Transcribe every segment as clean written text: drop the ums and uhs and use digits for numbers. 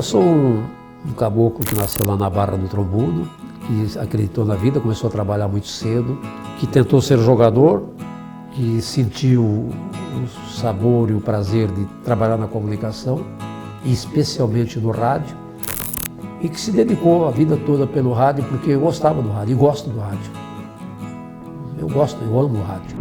eu sou um caboclo que nasceu lá na Barra do Trombudo, que acreditou na vida, começou a trabalhar muito cedo, que tentou ser jogador, que sentiu o sabor e o prazer de trabalhar na comunicação, e especialmente no rádio, e que se dedicou a vida toda pelo rádio, porque eu gostava do rádio, e gosto do rádio. Eu amo o rádio.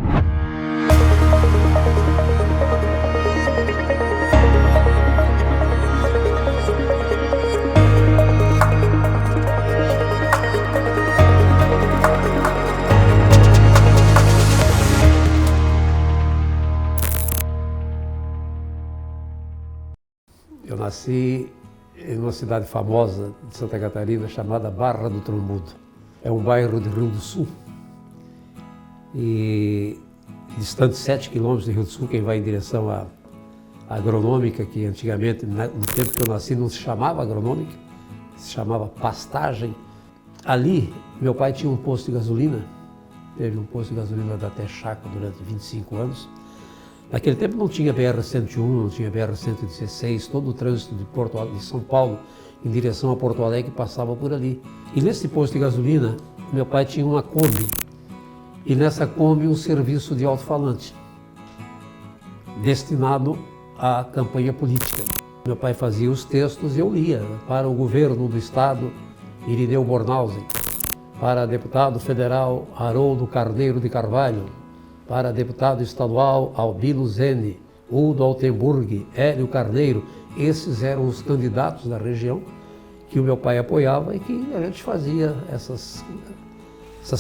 Eu nasci em uma cidade famosa de Santa Catarina chamada Barra do Trombudo. É um bairro de Rio do Sul. E distante 7 quilômetros de Rio do Sul, quem vai em direção à agronômica, que antigamente, no tempo que eu nasci, não se chamava agronômica, se chamava pastagem. Ali, meu pai tinha um posto de gasolina, teve um posto de gasolina da Texaco durante 25 anos. Naquele tempo não tinha BR-101, não tinha BR-116, todo o trânsito de São Paulo em direção a Porto Alegre passava por ali. E nesse posto de gasolina, meu pai tinha uma Kombi, e nessa Kombi um serviço de alto-falante, destinado à campanha política. Meu pai fazia os textos e eu lia para o governo do estado, Irineu Bornhausen, para deputado federal Haroldo Carneiro de Carvalho, para deputado estadual Albino Zene, Udo Altenburg, Hélio Carneiro. Esses eram os candidatos da região que o meu pai apoiava e que a gente fazia essas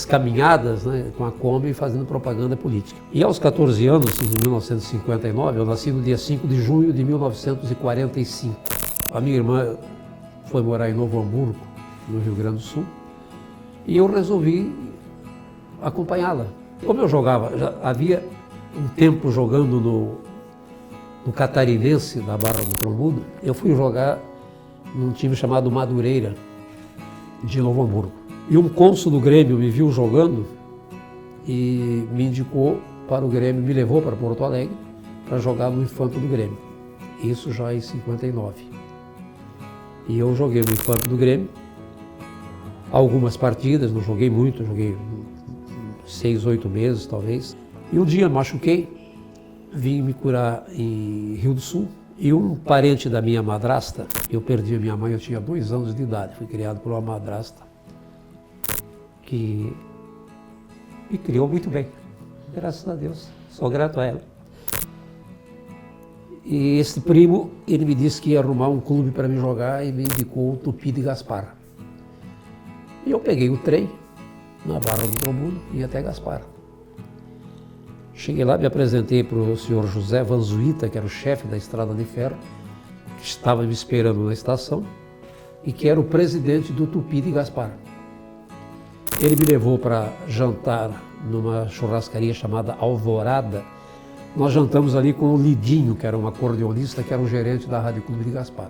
caminhadas, né, com a Kombi fazendo propaganda política. E aos 14 anos, em 1959, eu nasci no dia 5 de junho de 1945. A minha irmã foi morar em Novo Hamburgo, no Rio Grande do Sul, e eu resolvi acompanhá-la. Como eu jogava, já havia um tempo jogando no Catarinense da Barra do Trombudo, eu fui jogar num time chamado Madureira, de Novo Hamburgo. E um cônsul do Grêmio me viu jogando e me indicou para o Grêmio, me levou para Porto Alegre para jogar no Infanto do Grêmio. Isso já em 59. E eu joguei no Infanto do Grêmio algumas partidas, não joguei muito, joguei 6, 8 meses talvez. E um dia machuquei, vim me curar em Rio do Sul. E um parente da minha madrasta, eu perdi a minha mãe, eu tinha 2 anos de idade, fui criado por uma madrasta que me criou muito bem, graças a Deus, sou grato a ela. E esse primo, ele me disse que ia arrumar um clube para me jogar e me indicou o Tupi de Gaspar. E eu peguei o trem na Barra do Trombudo e ia até Gaspar. Cheguei lá, me apresentei para o senhor José Vanzuita, que era o chefe da Estrada de Ferro, que estava me esperando na estação e que era o presidente do Tupi de Gaspar. Ele me levou para jantar numa churrascaria chamada Alvorada. Nós jantamos ali com o Lidinho, que era um acordeonista, que era o gerente da Rádio Clube de Gaspar.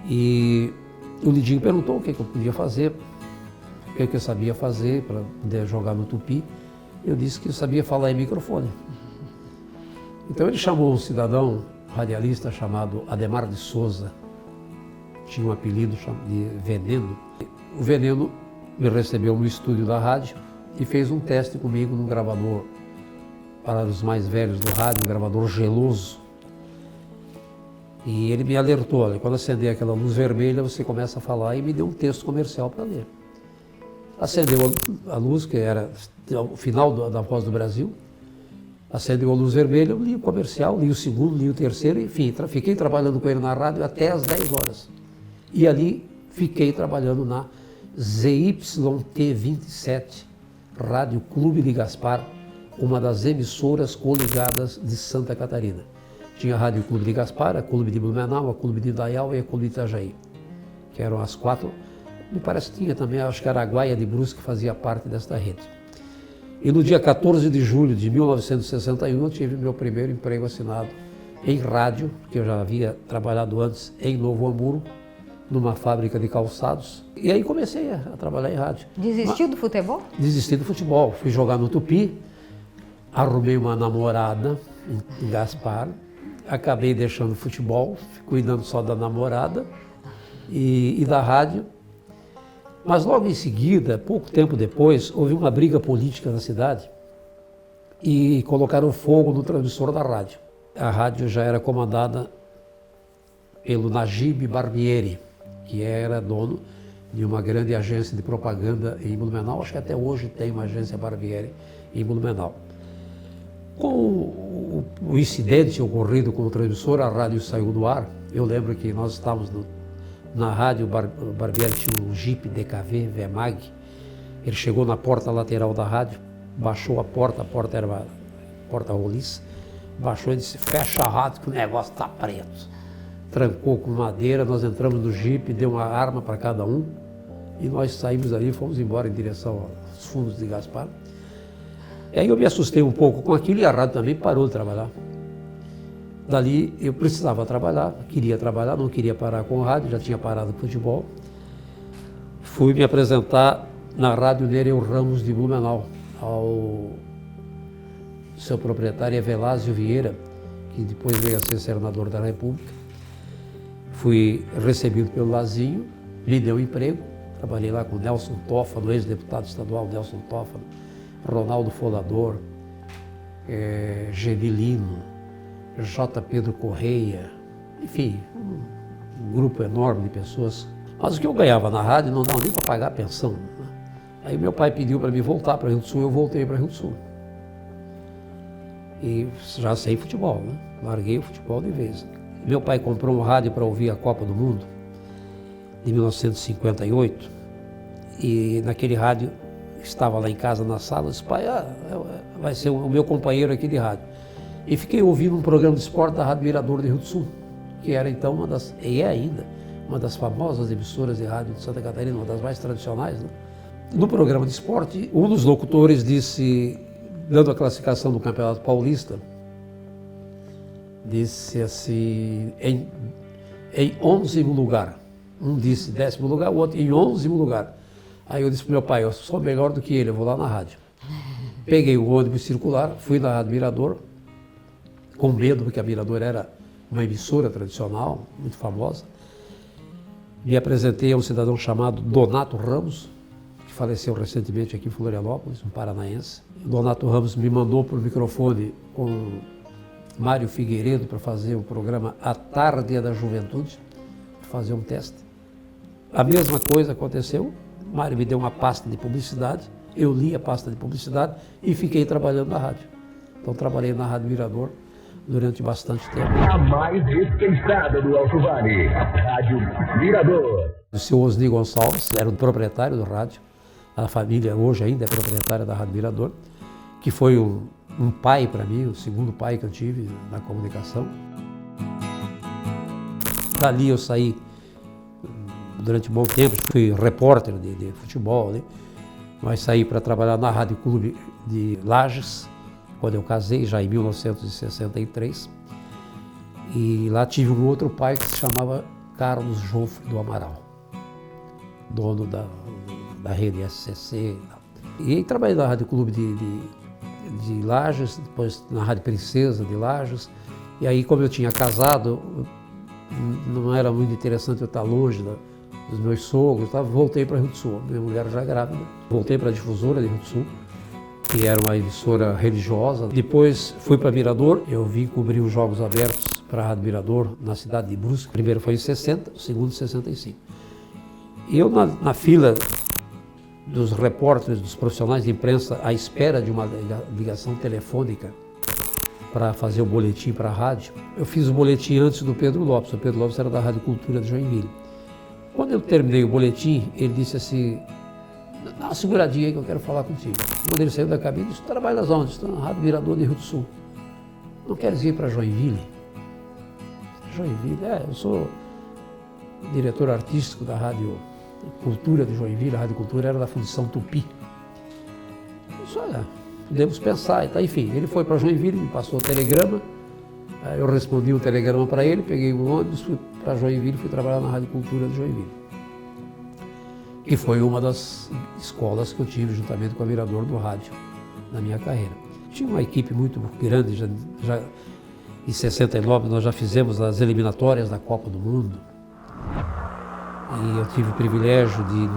E o Lidinho perguntou o que eu podia fazer, o que eu sabia fazer para poder jogar no Tupi. Eu disse que eu sabia falar em microfone. Então ele chamou um cidadão radialista chamado Ademar de Souza, tinha um apelido de Veneno. O Veneno me recebeu no estúdio da rádio e fez um teste comigo num gravador, para os mais velhos do rádio, um gravador geloso. E ele me alertou, olha, quando acender aquela luz vermelha, você começa a falar, e me deu um texto comercial para ler. Acendeu a luz, que era o final da Voz do Brasil, acendeu a luz vermelha, eu li o comercial, li o segundo, li o terceiro, enfim, fiquei trabalhando com ele na rádio até às 10 horas. E ali fiquei trabalhando na ZYT27, Rádio Clube de Gaspar, uma das emissoras coligadas de Santa Catarina. Tinha a Rádio Clube de Gaspar, a Clube de Blumenau, a Clube de Indaial e a Clube de Itajaí, que eram as 4. Me parece que tinha também, acho que Araguaia de Brusque, que fazia parte desta rede. E no dia 14 de julho de 1961, eu tive meu primeiro emprego assinado em rádio, que eu já havia trabalhado antes em Novo Hamburgo, numa fábrica de calçados. E aí comecei a trabalhar em rádio. Desistiu do futebol? Desisti do futebol. Fui jogar no Tupi, arrumei uma namorada em Gaspar. acabei deixando o futebol, cuidando só da namorada e da rádio. Mas logo em seguida, pouco tempo depois, houve uma briga política na cidade e colocaram fogo no transmissor da rádio. A rádio já era comandada pelo Najib Barbieri, que era dono de uma grande agência de propaganda em Blumenau. Acho que até hoje tem uma agência Barbieri em Blumenau. Com o incidente ocorrido com o transmissor, a rádio saiu do ar. Eu lembro que nós estávamos na rádio, o Barbieri tinha um Jeep DKV VMAG. Ele chegou na porta lateral da rádio, baixou a porta era uma porta roliça, baixou e disse: fecha a rádio que o negócio está preto. Trancou com madeira, nós entramos no Jeep, deu uma arma para cada um e nós saímos ali e fomos embora em direção aos fundos de Gaspar. E aí eu me assustei um pouco com aquilo e a rádio também parou de trabalhar. Dali eu precisava trabalhar, queria trabalhar, não queria parar com o rádio, já tinha parado com o futebol. Fui me apresentar na Rádio Nereu Ramos de Blumenau, ao seu proprietário Evelásio Vieira, que depois veio a ser senador da República. Fui recebido pelo Lazinho, me deu emprego, trabalhei lá com Nelson Toffano, ex-deputado estadual Nelson Toffano, Ronaldo Folador, Genilino, J. Pedro Correia, enfim, um grupo enorme de pessoas. Mas o que eu ganhava na rádio não dava nem para pagar a pensão. Aí meu pai pediu para mim voltar para Rio do Sul, eu voltei para Rio do Sul. E já sem futebol, né? Larguei o futebol de vez. Meu pai comprou um rádio para ouvir a Copa do Mundo, de 1958, e naquele rádio, estava lá em casa na sala, disse: pai, vai ser o meu companheiro aqui de rádio. E fiquei ouvindo um programa de esporte da Rádio Mirador de Rio do Sul, que era então e é ainda, uma das famosas emissoras de rádio de Santa Catarina, uma das mais tradicionais, né? No programa de esporte, um dos locutores disse, dando a classificação do Campeonato Paulista, disse assim, em 11º lugar. Um disse 10º lugar, o outro em 11º lugar. Aí eu disse para meu pai: eu sou melhor do que ele, eu vou lá na rádio. Peguei o ônibus circular, fui na Rádio Mirador, com medo, porque a Mirador era uma emissora tradicional, muito famosa. Me apresentei a um cidadão chamado Donato Ramos, que faleceu recentemente aqui em Florianópolis, um paranaense. O Donato Ramos me mandou por microfone com Mário Figueiredo para fazer o programa A Tarde da Juventude, para fazer um teste. A mesma coisa aconteceu. Mário me deu uma pasta de publicidade, eu li a pasta de publicidade e fiquei trabalhando na rádio. Então trabalhei na Rádio Mirador durante bastante tempo. A mais dispensada do Alto Vale, Rádio Mirador. O seu Osni Gonçalves era o proprietário do rádio, a família hoje ainda é proprietária da Rádio Mirador, que foi um pai para mim, o segundo pai que eu tive na comunicação. Dali eu saí durante um bom tempo, fui repórter de futebol, né? Mas saí para trabalhar na Rádio Clube de Lages, quando eu casei, já em 1963. E lá tive um outro pai que se chamava Carlos Jofre do Amaral, dono da rede SCC. E trabalhei na Rádio Clube de Lages, depois na Rádio Princesa de Lages. E aí, como eu tinha casado, não era muito interessante eu estar longe dos meus sogros, voltei para Rio do Sul. Minha mulher já grávida. Voltei para a Difusora de Rio do Sul, que era uma emissora religiosa. Depois fui para Mirador, eu vim cobrir os Jogos Abertos para a Rádio Mirador na cidade de Brusque. O primeiro foi em 60, o segundo em 65. E eu na fila dos repórteres, dos profissionais de imprensa, à espera de uma ligação telefônica para fazer o boletim para a rádio, eu fiz o boletim antes do Pedro Lopes. O Pedro Lopes era da Rádio Cultura de Joinville. Quando eu terminei o boletim, ele disse assim: dá uma seguradinha aí que eu quero falar contigo. Quando ele saiu da cabine, disse: trabalha onde? Estou na Rádio Mirador de Rio do Sul. Não queres ir para Joinville? Joinville? Eu sou diretor artístico da Rádio Cultura de Joinville. A Rádio Cultura era da Fundição Tupi. Eu disse: olha, podemos pensar. Então, enfim, ele foi para Joinville, me passou o telegrama. Aí eu respondi o telegrama para ele, peguei o ônibus, fui para Joinville, fui trabalhar na Rádio Cultura de Joinville. Que foi uma das escolas que eu tive juntamente com a Mirador do rádio na minha carreira. Tinha uma equipe muito grande, Em 69 nós já fizemos as eliminatórias da Copa do Mundo. E eu tive o privilégio de,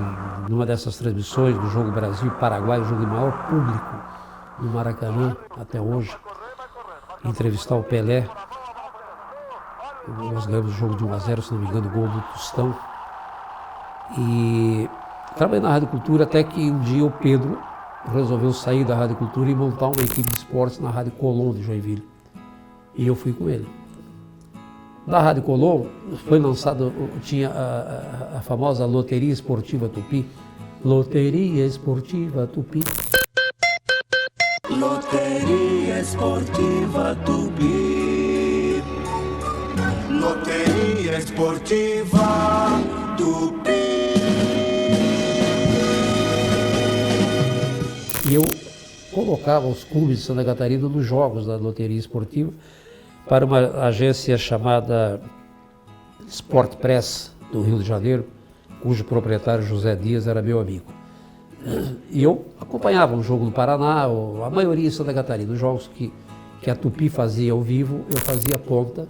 numa dessas transmissões do jogo Brasil-Paraguai, o jogo de maior público no Maracanã até hoje, entrevistar o Pelé. Nós ganhamos o jogo de 1-0, se não me engano, o gol do Tostão. E trabalhei na Rádio Cultura até que um dia o Pedro resolveu sair da Rádio Cultura e montar uma equipe de esportes na Rádio Colón de Joinville. E eu fui com ele. Da Rádio Colón foi lançado, tinha a famosa Loteria Esportiva Tupi. Loteria Esportiva Tupi. Loteria Esportiva Tupi. Loteria Esportiva Tupi. E eu colocava os clubes de Santa Catarina nos jogos da Loteria Esportiva para uma agência chamada Sport Press do Rio de Janeiro, cujo proprietário José Dias era meu amigo. E eu acompanhava um jogo no Paraná, a maioria em Santa Catarina, os jogos que a Tupi fazia ao vivo, eu fazia ponta,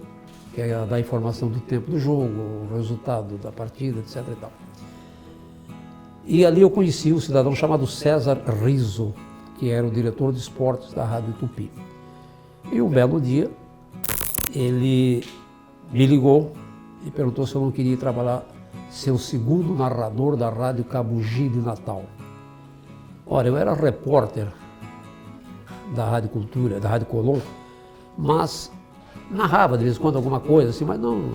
que era dar informação do tempo do jogo, o resultado da partida, etc. E tal. E ali eu conheci um cidadão chamado César Rizzo, que era o diretor de esportes da Rádio Tupi. E um belo dia, ele me ligou e perguntou se eu não queria trabalhar, ser o segundo narrador da Rádio Cabugi de Natal. Olha, eu era repórter da Rádio Cultura, da Rádio Colón, mas narrava de vez em quando alguma coisa assim, mas não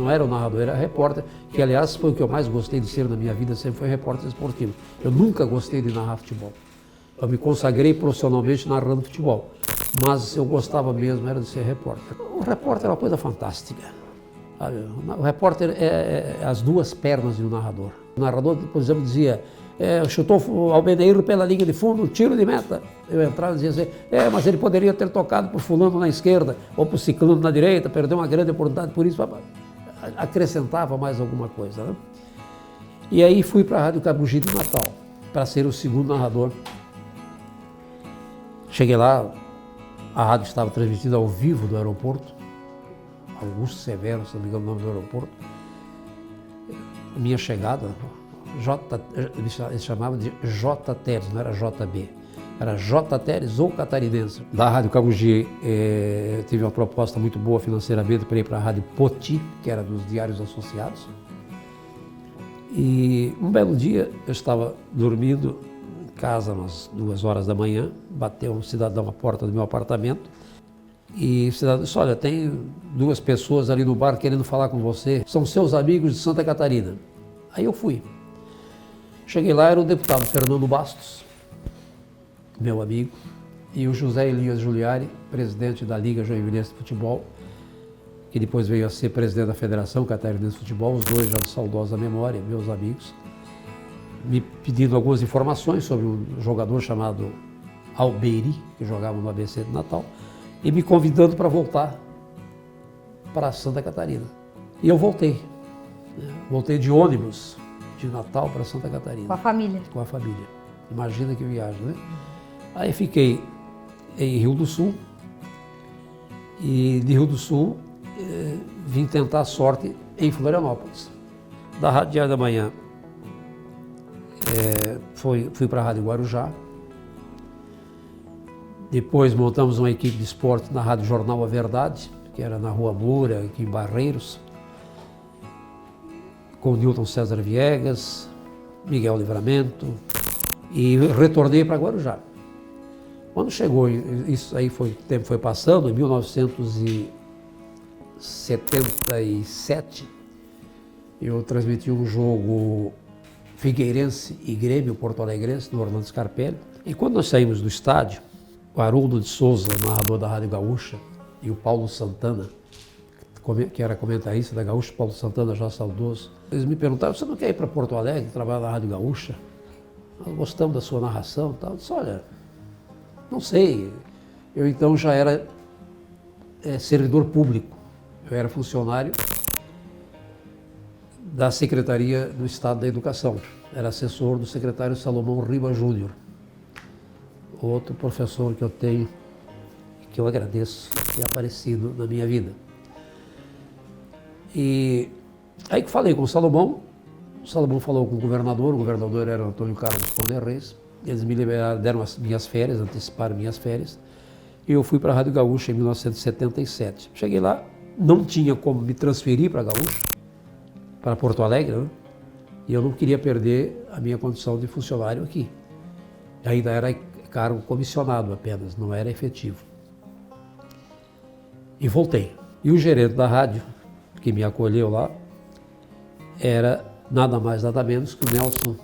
era o narrador, era repórter, que aliás foi o que eu mais gostei de ser na minha vida, sempre foi repórter esportivo. Eu nunca gostei de narrar futebol. Eu me consagrei profissionalmente narrando futebol, mas eu gostava mesmo era de ser repórter. O repórter é uma coisa fantástica. O repórter é as duas pernas de um narrador. O narrador, por exemplo, dizia, chutou o Albeneiro pela linha de fundo, tiro de meta. Eu entrava e dizia assim, mas ele poderia ter tocado para o fulano na esquerda ou para o ciclano na direita, perdeu uma grande oportunidade, por isso acrescentava mais alguma coisa. Né? E aí fui para a Rádio Cabugi de Natal, para ser o segundo narrador. Cheguei lá, a rádio estava transmitida ao vivo do aeroporto, Augusto Severo, se não me engano o nome do aeroporto. Minha chegada, eles chamavam de J. Teres, não era JB, era J. Teres ou catarinense. Da Rádio Cabugi, tive uma proposta muito boa financeiramente para ir para a Rádio Poti, que era dos Diários Associados. E um belo dia, eu estava dormindo em casa, umas 2 horas da manhã, bateu um cidadão à porta do meu apartamento, e o cidadão disse, olha, tem 2 pessoas ali no bar querendo falar com você, são seus amigos de Santa Catarina. Aí eu fui. Cheguei lá, era o deputado Fernando Bastos, meu amigo, e o José Elias Giuliari, presidente da Liga Joinvilense de Futebol, que depois veio a ser presidente da Federação Catarinense de Futebol, os dois já de saudosa memória, meus amigos, me pedindo algumas informações sobre um jogador chamado Albeiri, que jogava no ABC de Natal, e me convidando para voltar para Santa Catarina. E eu voltei. Voltei de ônibus de Natal para Santa Catarina. Com a família? Com a família. Imagina que viagem, né? Aí fiquei em Rio do Sul e de Rio do Sul vim tentar a sorte em Florianópolis. Da Rádio Diário da Manhã fui para a Rádio Guarujá. Depois montamos uma equipe de esporte na Rádio Jornal A Verdade, que era na Rua Moura, aqui em Barreiros, com Newton César Viegas, Miguel Livramento, e retornei para Guarujá. Quando chegou, isso aí o tempo foi passando, em 1977, eu transmiti um jogo Figueirense e Grêmio Porto Alegrense, no Orlando Scarpelli. E quando nós saímos do estádio, o Haroldo de Souza, narrador da Rádio Gaúcha, e o Paulo Santana, que era comentarista da Gaúcha, Paulo Santana já saudoso, eles me perguntaram, você não quer ir para Porto Alegre, trabalhar na Rádio Gaúcha? Nós gostamos da sua narração e tal. Eu disse, olha, não sei, eu então já era servidor público, eu era funcionário da Secretaria do Estado da Educação, era assessor do secretário Salomão Riba Júnior, outro professor que eu tenho, que eu agradeço ter aparecido na minha vida. E aí que falei com o Salomão falou com o governador era Antônio Carlos Ponder Reis, eles me liberaram, deram as minhas férias, anteciparam minhas férias, e eu fui para a Rádio Gaúcha em 1977. Cheguei lá, não tinha como me transferir para a Gaúcha, para Porto Alegre, né? E eu não queria perder a minha condição de funcionário aqui. Ainda era cargo comissionado apenas, não era efetivo. E voltei. E o gerente da rádio, que me acolheu lá, era nada mais, nada menos que o Nelson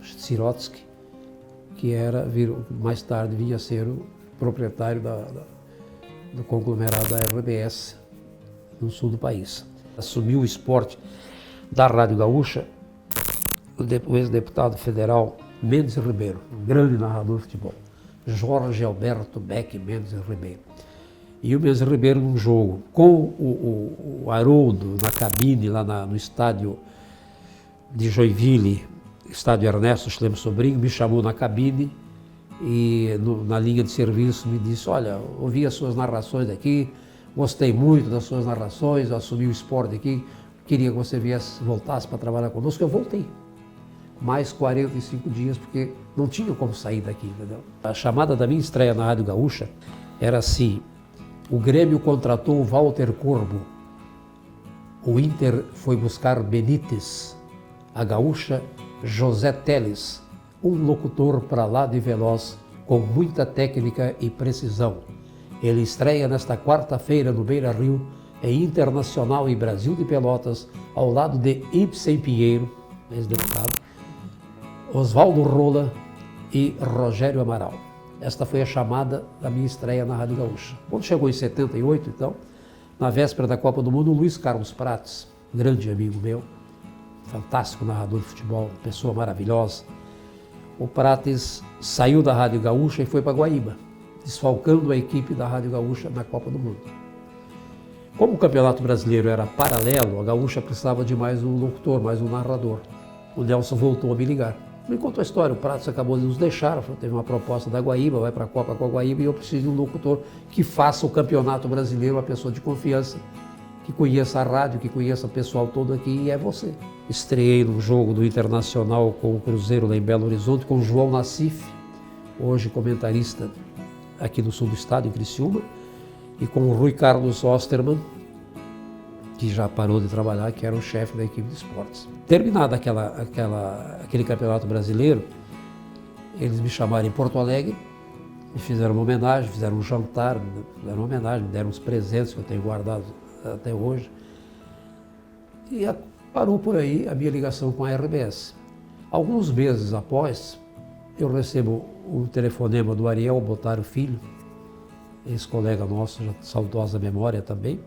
Sirotsky, que mais tarde vinha a ser o proprietário do conglomerado da RBS no sul do país. Assumiu o esporte da Rádio Gaúcha o ex-deputado federal Mendes Ribeiro, um grande narrador de futebol, Jorge Alberto Beck Mendes Ribeiro. E o Mendes Ribeiro, num jogo com o Haroldo na cabine, lá no estádio de Joinville, estádio Ernesto Schlem Sobrinho, me chamou na cabine e na linha de serviço me disse: olha, ouvi as suas narrações aqui, gostei muito das suas narrações, eu assumi o esporte aqui, queria que você voltasse para trabalhar conosco. Eu voltei. Mais 45 dias, porque não tinha como sair daqui, entendeu? A chamada da minha estreia na Rádio Gaúcha era assim: o Grêmio contratou o Walter Corbo, o Inter foi buscar Benítez, a Gaúcha José Teles, um locutor para lá de veloz, com muita técnica e precisão. Ele estreia nesta quarta-feira no Beira-Rio, em Internacional e Brasil de Pelotas, ao lado de Ibsen Pinheiro, ex-deputado, Oswaldo Rola e Rogério Amaral. Esta foi a chamada da minha estreia na Rádio Gaúcha. Quando chegou em 78, então, na véspera da Copa do Mundo, o Luiz Carlos Prates, grande amigo meu, fantástico narrador de futebol, pessoa maravilhosa, o Prates saiu da Rádio Gaúcha e foi para Guaíba, desfalcando a equipe da Rádio Gaúcha na Copa do Mundo. Como o Campeonato Brasileiro era paralelo, a Gaúcha precisava de mais um locutor, mais um narrador. O Nelson voltou a me ligar. Me contou a história, o Prates acabou de nos deixar, teve uma proposta da Guaíba, vai para a Copa com a Guaíba, e eu preciso de um locutor que faça o Campeonato Brasileiro, uma pessoa de confiança, que conheça a rádio, que conheça o pessoal todo aqui, e é você. Estreiei no jogo do Internacional com o Cruzeiro lá em Belo Horizonte, com o João Nassif, hoje comentarista aqui no sul do estado, em Criciúma, e com o Rui Carlos Osterman, que já parou de trabalhar, que era o chefe da equipe de esportes. Terminado aquele campeonato brasileiro, eles me chamaram em Porto Alegre, me fizeram uma homenagem, fizeram um jantar, me deram uma homenagem, me deram uns presentes que eu tenho guardado até hoje. E parou por aí a minha ligação com a RBS. Alguns meses após, eu recebo um telefonema do Ariel Botário Filho, ex-colega nosso, já saudosa memória também.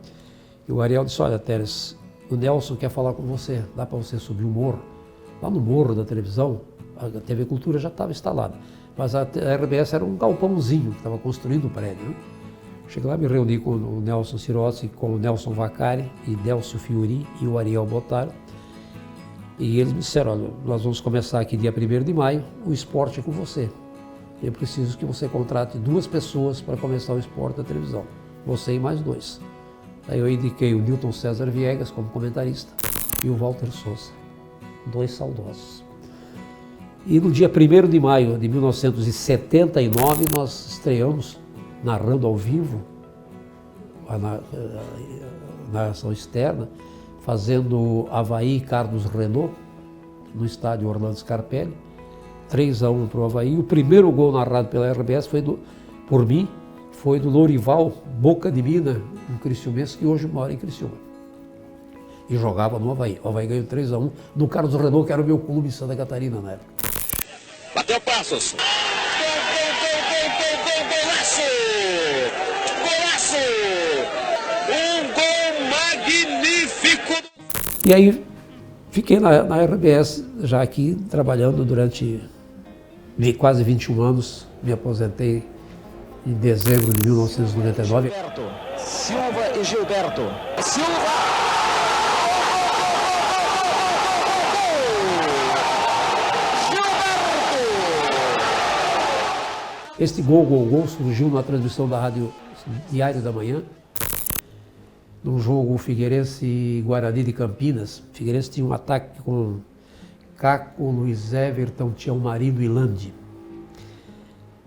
E o Ariel disse: olha, Teres, o Nelson quer falar com você, dá para você subir o morro? Lá no morro da televisão, a TV Cultura já estava instalada, mas a RBS era um galpãozinho que estava construindo o prédio, né? Cheguei lá, me reuni com o Nelson Sirotsky, com o Nelson Vacari e Délcio Fiori e o Ariel Botário. E eles me disseram: olha, nós vamos começar aqui dia 1º de maio, o esporte é com você. Eu preciso que você contrate 2 pessoas para começar o esporte da televisão, você e mais 2. Aí eu indiquei o Newton César Viegas como comentarista e o Walter Souza, 2 saudosos. E no dia 1º de maio de 1979, nós estreamos, narrando ao vivo, a narração externa, fazendo Avaí e Carlos Renault, no estádio Orlando Scarpelli, 3-1 para o Avaí. O primeiro gol narrado pela RBS por mim, foi do Lourival Boca de Mina, um criciumense que hoje mora em Criciúma. E jogava no Avaí. O Avaí ganhou 3-1 do Carlos Renault, que era o meu clube em Santa Catarina na época. Bateu passos. Golaço! Golaço! Um gol magnífico! E aí fiquei na RBS, já aqui, trabalhando durante quase 21 anos. Me aposentei em dezembro de 1999. Silva e Gilberto. Silva! Este gol surgiu na transmissão da Rádio Diário da Manhã, num jogo Figueirense e Guarani de Campinas. Figueirense tinha um ataque com Caco, Luiz Everton, Tião Marino e Landi.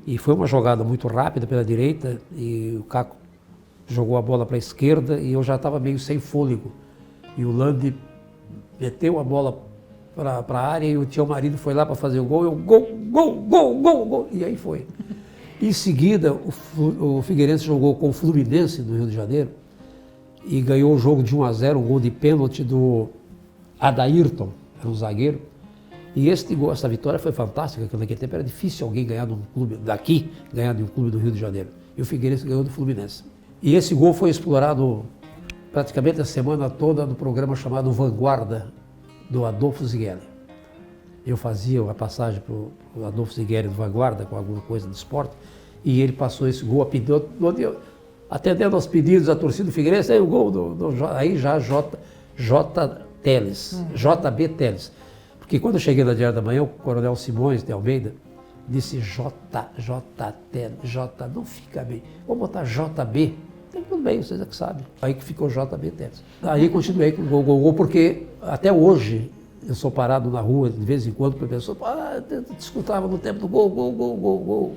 E foi uma jogada muito rápida pela direita e o Caco jogou a bola para a esquerda e eu já estava meio sem fôlego. E o Landi meteu a bola para a área e o Tião Marino foi lá para fazer o gol. Eu, gol! E aí foi. Em seguida, o Figueirense jogou com o Fluminense no Rio de Janeiro e ganhou o jogo de 1-0, um gol de pênalti do Adairton, era um zagueiro. E essa vitória foi fantástica, porque naquele tempo era difícil alguém ganhar de um clube daqui, ganhar de um clube do Rio de Janeiro. E o Figueirense ganhou do Fluminense. E esse gol foi explorado praticamente a semana toda no programa chamado Vanguarda, do Adolfo Zigueli. Eu fazia a passagem para o Adolfo Zigueli do Vanguarda, com alguma coisa de esporte, e ele passou esse gol, atendendo aos pedidos da torcida do Figueirense, aí o gol aí já JB Teles. Porque quando eu cheguei na Diário da Manhã, o Coronel Simões de Almeida disse J, não fica bem, vou botar JB. Tudo bem, vocês é que sabem. Aí que ficou JB Teles. Aí continuei com o gol, porque até hoje eu sou parado na rua de vez em quando para a pessoa, discutava no tempo do gol.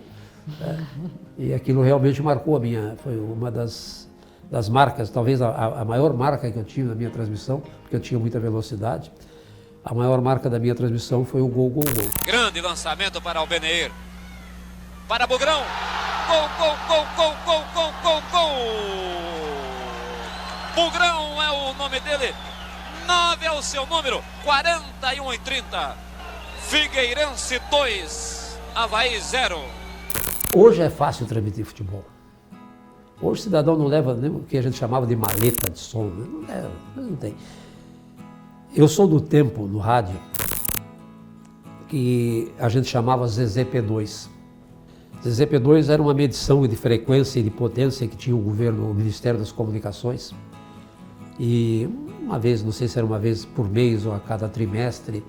E aquilo realmente marcou foi uma das marcas, talvez a maior marca que eu tive na minha transmissão, porque eu tinha muita velocidade. A maior marca da minha transmissão foi o gol. Grande lançamento para Albeneir. Para Bugrão. Gol. Bugrão é o nome dele. 9 é o seu número. 41 e 30. Figueirense 2, Avaí 0. Hoje é fácil transmitir futebol. Hoje o cidadão não leva nem o que a gente chamava de maleta de som. Não tem. Eu sou do tempo, no rádio, que a gente chamava ZZP2. ZZP2 era uma medição de frequência e de potência que tinha o governo, o Ministério das Comunicações. E uma vez, não sei se era uma vez por mês ou a cada trimestre,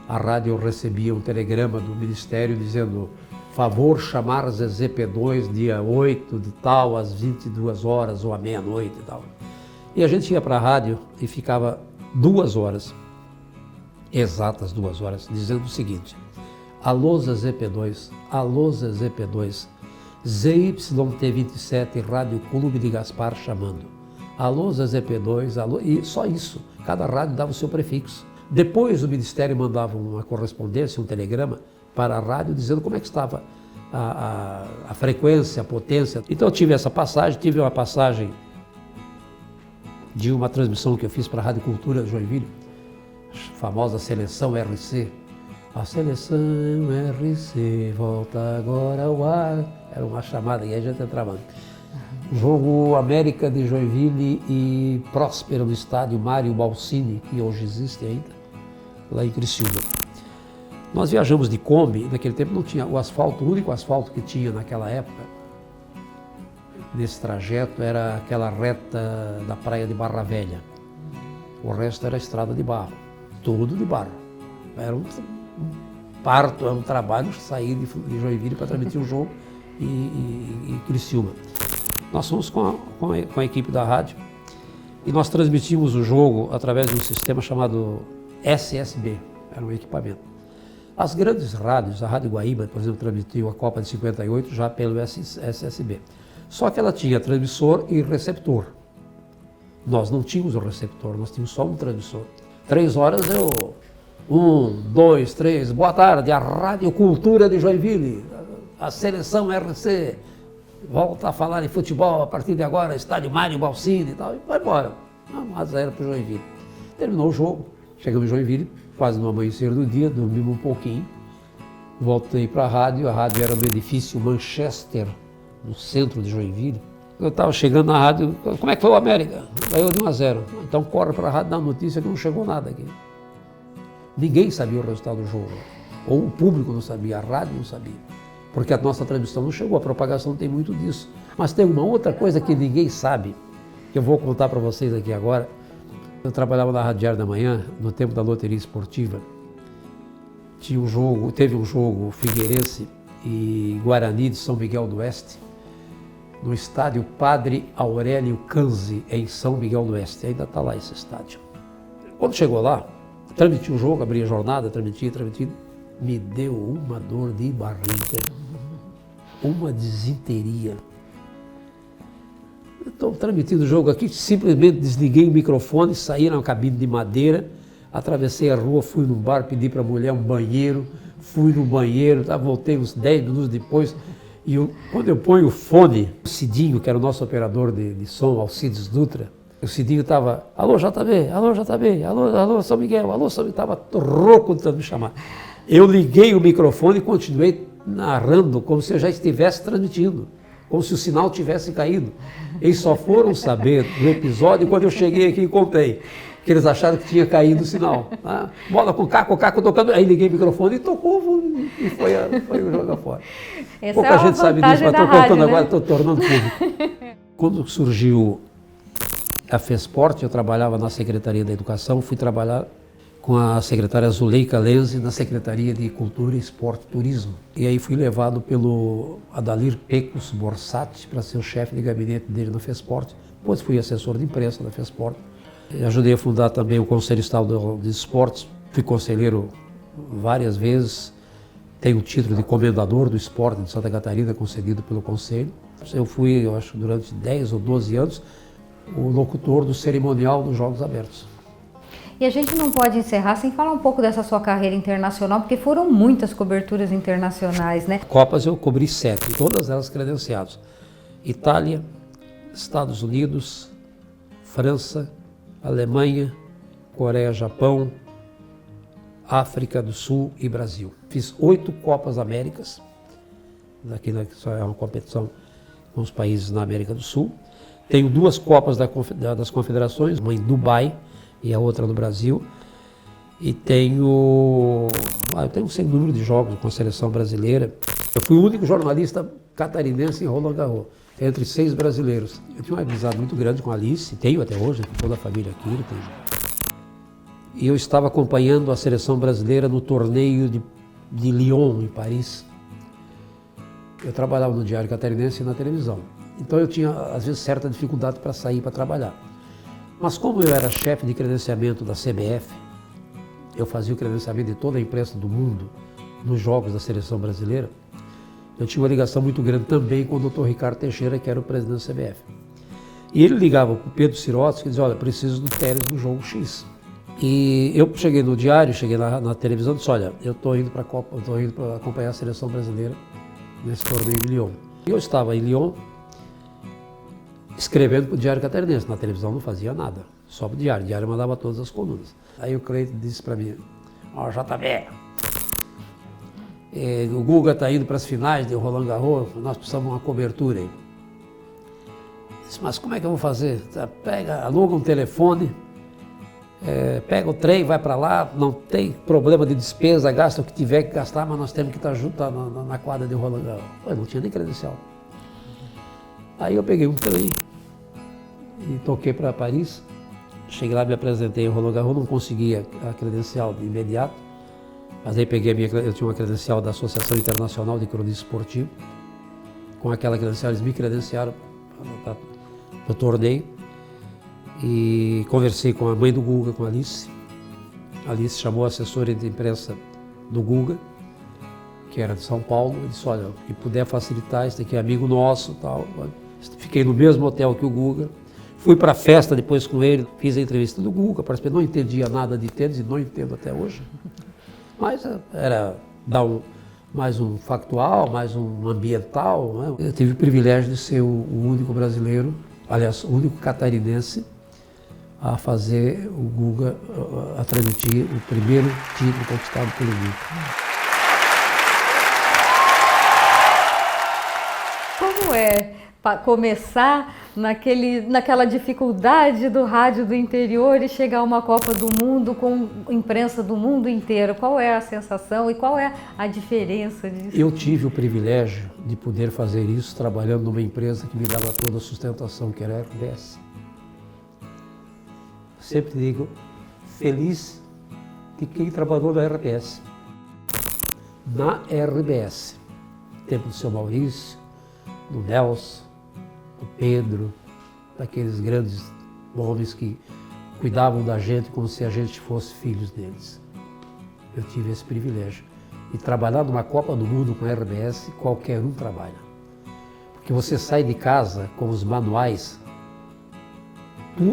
a rádio recebia um telegrama do Ministério dizendo: favor chamar ZZP2 dia 8 de tal, às 22 horas ou à meia-noite e tal. E a gente ia para a rádio e ficava 2 horas, exatas 2 horas, dizendo o seguinte: alô ZZP2, ZYT27, Rádio Clube de Gaspar chamando. Alô ZZP2, alô, e só isso, cada rádio dava o seu prefixo. Depois o Ministério mandava uma correspondência, um telegrama para a rádio dizendo como é que estava a frequência, a potência. Então eu tive uma passagem de uma transmissão que eu fiz para a Rádio Cultura de Joinville, a famosa Seleção RC. A Seleção RC volta agora ao ar. Era uma chamada e aí a gente entrava. Jogo América de Joinville e Próspera no estádio Mário Balsini, que hoje existe ainda, lá em Criciúma. Nós viajamos de Kombi, naquele tempo não tinha o asfalto, o único asfalto que tinha naquela época, nesse trajeto, era aquela reta da praia de Barra Velha. O resto era estrada de barro, tudo de barro. Era um parto, era um trabalho sair de Joinville para transmitir o jogo e Criciúma. Nós fomos com a equipe da rádio e nós transmitimos o jogo através de um sistema chamado SSB, era um equipamento. As grandes rádios, a Rádio Guaíba, por exemplo, transmitiu a Copa de 58 já pelo SSB. Só que ela tinha transmissor e receptor. Nós não tínhamos o receptor, nós tínhamos só um transmissor. 3 horas eu... 1, 2, 3, boa tarde, a Rádio Cultura de Joinville, a Seleção RC, volta a falar em futebol a partir de agora, estádio Mário Balsini e tal, e vai embora. 1-0 para o Joinville. Terminou o jogo, chegamos em Joinville, quase no amanhecer do dia, dormimos um pouquinho, voltei para a rádio era no edifício Manchester, no centro de Joinville. Eu estava chegando na rádio, como é que foi o América? Ganhou de 1-0. Então corre para a rádio dar notícia que não chegou nada aqui. Ninguém sabia o resultado do jogo, ou o público não sabia, a rádio não sabia, porque a nossa transmissão não chegou, a propagação tem muito disso. Mas tem uma outra coisa que ninguém sabe, que eu vou contar para vocês aqui agora. Eu trabalhava na Rádio Diário da Manhã, no tempo da loteria esportiva. Teve um jogo Figueirense e Guarani de São Miguel do Oeste, no estádio Padre Aurélio Canzi, em São Miguel do Oeste. Ainda está lá esse estádio. Quando chegou lá, transmiti o jogo, abri a jornada, transmiti, me deu uma dor de barriga, uma desinteria. Estou transmitindo o jogo aqui, simplesmente desliguei o microfone, saí na cabine de madeira, atravessei a rua, fui num bar, pedi para a mulher um banheiro, fui no banheiro, voltei uns 10 minutos depois, e quando eu ponho o fone, o Cidinho, que era o nosso operador de som, Alcides Dutra, o Cidinho estava, alô JB, alô São Miguel, alô São Miguel, estava rouco tentando me chamar. Eu liguei o microfone e continuei narrando como se eu já estivesse transmitindo, como se o sinal tivesse caído. Eles só foram saber do episódio quando eu cheguei aqui e contei, que eles acharam que tinha caído o sinal. Ah, bola com caco tocando, aí liguei o microfone e tocou e foi o jogo fora. Pouca gente sabe disso, mas estou contando agora, estou tornando público. Quando surgiu a FESPORT, eu trabalhava na Secretaria da Educação, fui trabalhar com a secretária Zuleika Lenzi na Secretaria de Cultura, Esporte e Turismo. E aí fui levado pelo Adalir Pecos Borsatti para ser o chefe de gabinete dele na FESPORT. Depois fui assessor de imprensa da FESPORT. Ajudei a fundar também o Conselho Estadual de Esportes, fui conselheiro várias vezes, tenho o título de comendador do esporte de Santa Catarina concedido pelo Conselho. Eu fui, eu acho, durante 10 ou 12 anos, o locutor do cerimonial dos Jogos Abertos. E a gente não pode encerrar sem falar um pouco dessa sua carreira internacional, porque foram muitas coberturas internacionais, né? Copas eu cobri 7, todas elas credenciadas. Itália, Estados Unidos, França, Alemanha, Coreia, Japão, África do Sul e Brasil. Fiz 8 Copas Américas, aqui só é uma competição com os países na América do Sul. Tenho 2 Copas das Confederações, uma em Dubai e a outra no Brasil. E eu tenho um sem número de jogos com a seleção brasileira. Eu fui o único jornalista catarinense em Roland Garros, entre 6 brasileiros. Eu tinha uma amizade muito grande com a Alice, tenho até hoje, toda a família aqui. E eu estava acompanhando a seleção brasileira no torneio de Lyon, em Paris. Eu trabalhava no Diário Catarinense e na televisão. Então eu tinha, às vezes, certa dificuldade para sair para trabalhar. Mas como eu era chefe de credenciamento da CBF, eu fazia o credenciamento de toda a imprensa do mundo nos jogos da seleção brasileira, eu tinha uma ligação muito grande também com o Dr. Ricardo Teixeira, que era o presidente da CBF. E ele ligava para o Pedro Sirotsky e dizia, olha, preciso do Térez no jogo X. E eu cheguei no Diário, cheguei na televisão e disse, olha, eu estou indo para a Copa, estou indo para acompanhar a seleção brasileira nesse torneio de Lyon. E eu estava em Lyon, escrevendo para o Diário Catarinense. Na televisão não fazia nada, só para o Diário mandava todas as colunas. Aí o Cleiton disse para mim, ó, JB, o Guga está indo para as finais de Roland Garros, nós precisamos de uma cobertura aí. Disse, mas como é que eu vou fazer? Aluga um telefone, pega o trem, vai para lá, não tem problema de despesa, gasta o que tiver que gastar, mas nós temos que estar junto na quadra de Roland Garros. Eu não tinha nem credencial. Aí eu peguei um trem e toquei para Paris, cheguei lá, me apresentei em Roland Garros, não conseguia a credencial de imediato, mas aí peguei eu tinha uma credencial da Associação Internacional de Cronismo Esportivo, com aquela credencial eles me credenciaram para o torneio e conversei com a mãe do Guga, com a Alice. A Alice chamou a assessora de imprensa do Guga, que era de São Paulo, e disse, olha, o que puder facilitar, esse aqui é amigo nosso, tal. Fiquei no mesmo hotel que o Guga, fui para a festa depois com ele, fiz a entrevista do Guga, participei, não entendia nada de tênis e não entendo até hoje, mas era dar mais um factual, mais um ambiental, né? Eu tive o privilégio de ser o único brasileiro, aliás, o único catarinense a fazer o Guga, a transmitir o primeiro título conquistado pelo Guga. Como é começar naquela dificuldade do rádio do interior e chegar a uma Copa do Mundo com imprensa do mundo inteiro? Qual é a sensação e qual é a diferença disso? Eu tive o privilégio de poder fazer isso trabalhando numa empresa que me dava toda a sustentação, que era a RBS. Sempre digo, feliz de quem trabalhou na RBS. Na RBS, tempo do seu Maurício, do Nelson, do Pedro, daqueles grandes homens que cuidavam da gente como se a gente fosse filhos deles. Eu tive esse privilégio. E trabalhar numa Copa do Mundo com a RBS, qualquer um trabalha. Porque você sai de casa com os manuais,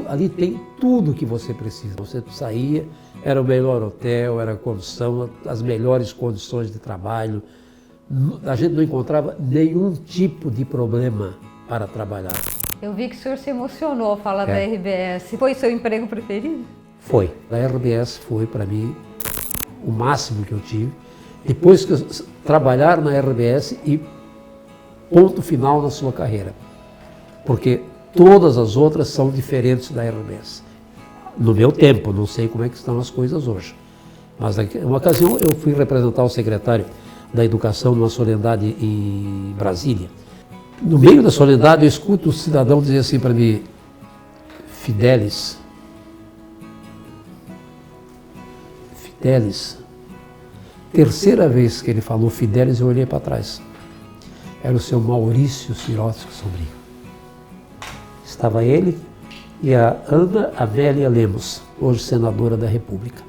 ali tem tudo que você precisa. Você saía, era o melhor hotel, era a condição, as melhores condições de trabalho. A gente não encontrava nenhum tipo de problema para trabalhar. Eu vi que o senhor se emocionou ao falar da RBS. Foi seu emprego preferido? Foi. A RBS foi, para mim, o máximo que eu tive. Depois que eu trabalhar na RBS e ponto final na sua carreira. Porque todas as outras são diferentes da RBS. No meu tempo, não sei como é que estão as coisas hoje. Mas uma ocasião eu fui representar o secretário da Educação numa solenidade em Brasília. No meio da solenidade eu escuto o cidadão dizer assim para mim: Fidelis, terceira vez que ele falou Fidelis, eu olhei para trás. Era o seu Maurício Sirotsky Sobrinho. Estava ele e a Ana Amélia Lemos, hoje senadora da República.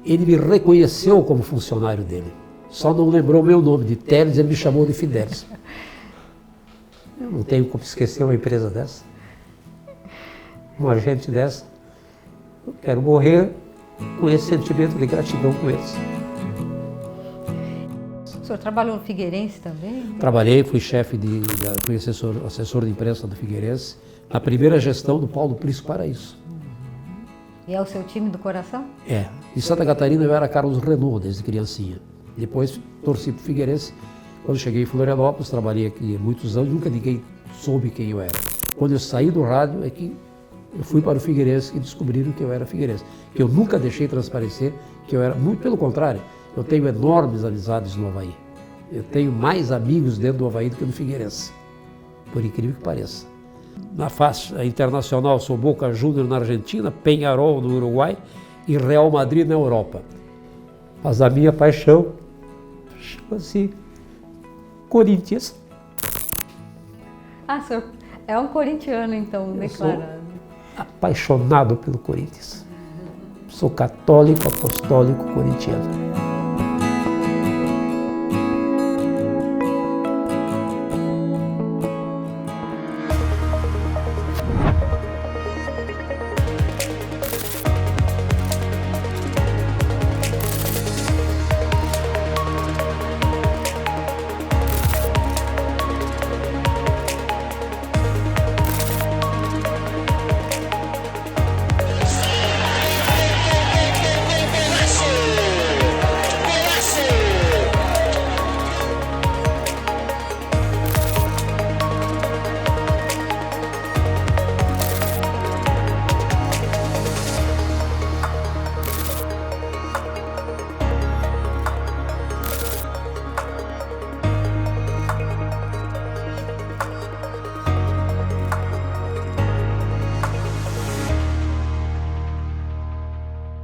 Ele me reconheceu como funcionário dele. Só não lembrou meu nome de Teles, ele me chamou de Fidelis. Eu não tenho como esquecer uma empresa dessa, uma gente dessa. Eu quero morrer com esse sentimento de gratidão com eles. O senhor trabalhou no Figueirense também? Trabalhei, fui fui assessor de imprensa do Figueirense, na primeira gestão do Paulo Prisco Paraíso. E é o seu time do coração? É. Em Santa Catarina eu era Carlos Renault desde criancinha. Depois torci para o Figueirense. Quando cheguei em Florianópolis, trabalhei aqui há muitos anos, nunca ninguém soube quem eu era. Quando eu saí do rádio é que eu fui para o Figueirense e descobriram que eu era figueirense. Que eu nunca deixei transparecer que eu era, muito pelo contrário, eu tenho enormes amizades no Avaí. Eu tenho mais amigos dentro do Avaí do que no Figueirense, por incrível que pareça. Na faixa internacional, sou Boca Juniors na Argentina, Peñarol no Uruguai e Real Madrid na Europa. Mas a minha paixão chama-se Corinthians. Ah, o senhor é um corintiano, então, declarado. Apaixonado pelo Corinthians. Sou católico, apostólico, corintiano.